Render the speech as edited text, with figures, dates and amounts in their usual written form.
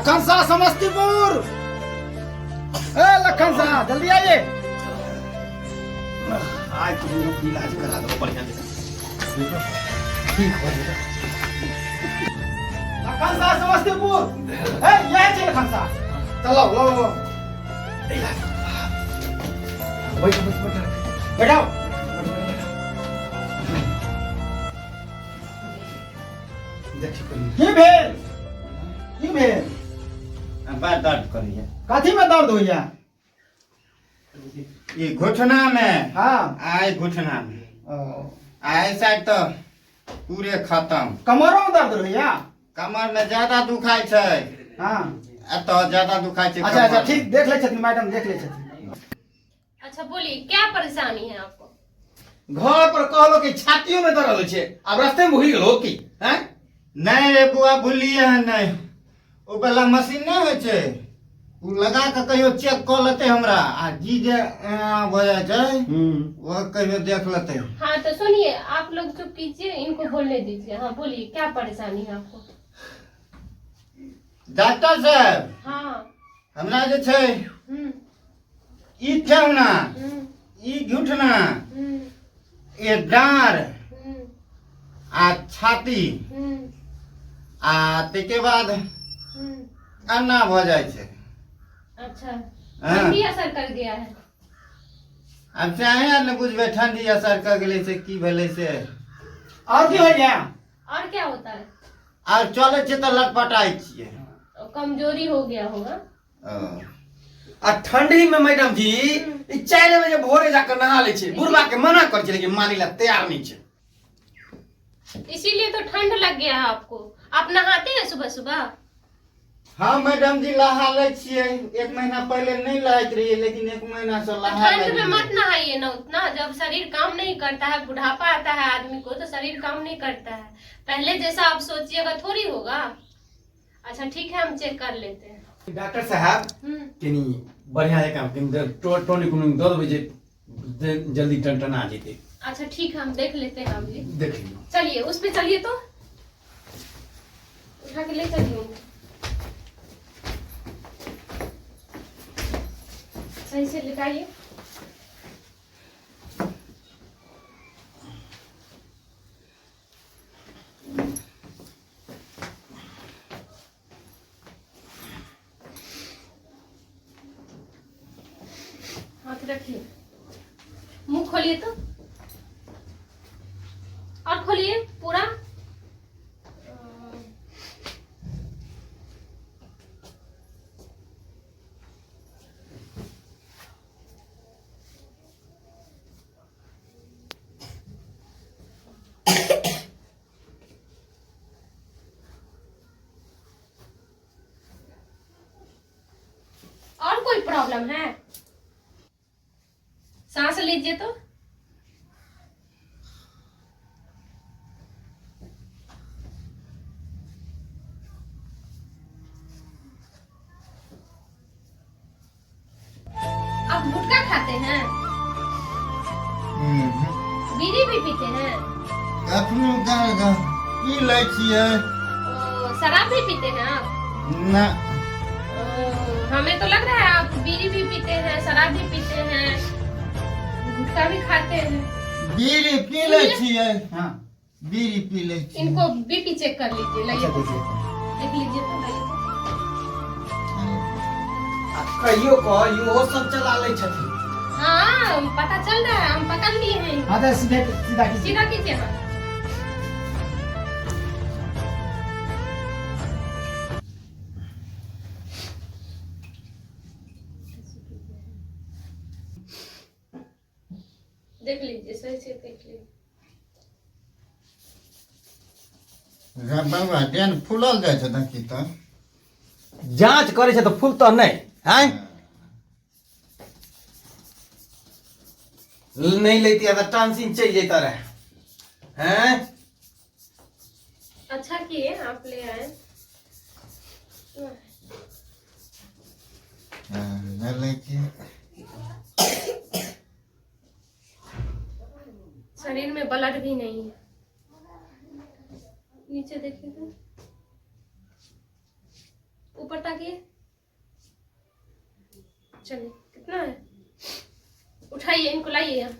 लखन शाह समस्तीपुर। ए लखन शाह जल्दी आइए। आज तुम लोग इलाज करा दो बढ़िया से। ठीक हो जाएगा। लखन शाह समस्तीपुर। ए ये चल लखन शाह। चलो लो लो। बैठो बैठो बैठो। की भेल बड़ा दर्द करिए। कथी में दर्द होइया? ये घुटना में। हाँ आए घुटना में आए साइड तो पूरे खत्म। कमरों में दर्द होइया? कमर में ज्यादा दुखाई छे। हाँ तो ज्यादा दुखाई छे। अच्छा अच्छा ठीक देख ले छथिन मैडम देख ले छथिन। अच्छा बोलिए क्या परेशानी है आपको? घर पर कहलो कि छातियों में दर्द छे, अब रास्ते में भूल गेलो की? हैं? नहीं रे बुआ भूलिए है नहीं। ओ वाला मशीन नहीं है छे, उ लगा के कहियो चेक कर लेते हमरा। आ जी जे हो जाए छे वो कहियो देख लेते। हाँ तो सुनिए आप लोग चुप कीजिए, इनको बोलने दीजिए। हाँ बोलिए क्या परेशानी है आपको? डॉक्टर साहब हाँ हमरा जे छे ई ठेहुना ई घुटना ये डाँड़ आ छाती आ ते बाद अन्ना भ जाए छे। अच्छा हाँ। ठंडी असर कर गया है। अब चाहे न बुझबे ठंडी असर कर गेले से की भेले से। और की हो गया? और क्या होता है? और चले छे तो लटपटाई छिए। कमजोरी हो गया होगा। आ ठंडी में मैडम जी 4 बजे भोरे जाकर नहा ले छे, बुढ़वा के मना कर छे लेकिन मानी ला तैयार नहीं छे। इसीलिए तो ठंड लग गया है आपको। आप नहाते हैं सुबह सुबह? हाँ मैडम जी नहा ले छिए। 1 महीना पहले नहीं नहात रहिए लेकिन 1 महीना से नहा ले। ठंड में मत नहाइए ना उतना, जब शरीर काम नहीं करता है, बुढ़ापा आता है आदमी को तो शरीर काम नहीं करता है। पहले जैसा आप सोचिएगा थोड़ी होगा। अच्छा ठीक है हम चेक कर लेते हैं। डॉक्टर साहब किनी बढ़िया है काम किन टोनिक उनिक दे देबे जे जल्दी टनटना जेते। अच्छा ठीक है हम देख लेते हैं। हम जी देख लीजिए। चलिए उस पे चलिए तो उठा के ले चलिए उनको। सही से लिटाइए। हाथ रखिए, मुंह खोलिए तो और खोलिए पूरा। और कोई प्रॉब्लम है? सांस लीजिए तो। आप गुटखा खाते हैं? बीड़ी भी पीते हैं? अपनो गाल पी ले छिए। शराब भी पीते हैं आप? ना हमें तो लग रहा है आप बीड़ी भी पीते हैं, शराब भी पीते हैं, गुटखा भी खाते हैं। बीड़ी पी ले छिए। हां बीड़ी पी ले छिए। इनको बीपी चेक कर लीजिए। अच्छा लाइए देखिए। देख लीजिए तो लाइए। कहियो को यो सब चला ले छथिन। हाँ पता चल रहा है, हम पकड़ लिए हैं इनको। हां तो सीधा सीधा कीजिए। सीधा कीजिए हाँ। देख लीजिए सही से देख लीजिए। बाबा देन फूलल जाए छे देखी तो। जांच करे छे तो फूल तो नहीं हैं? नहीं लेती है तो टांसिन चल जेता रहे हैं। अच्छा किए आप ले आए। शरीर में ब्लड भी नहीं है। नीचे देखिए तो ऊपर ताकिए, चलिए कितना है, उठाइए इनको, लाइए यहाँ।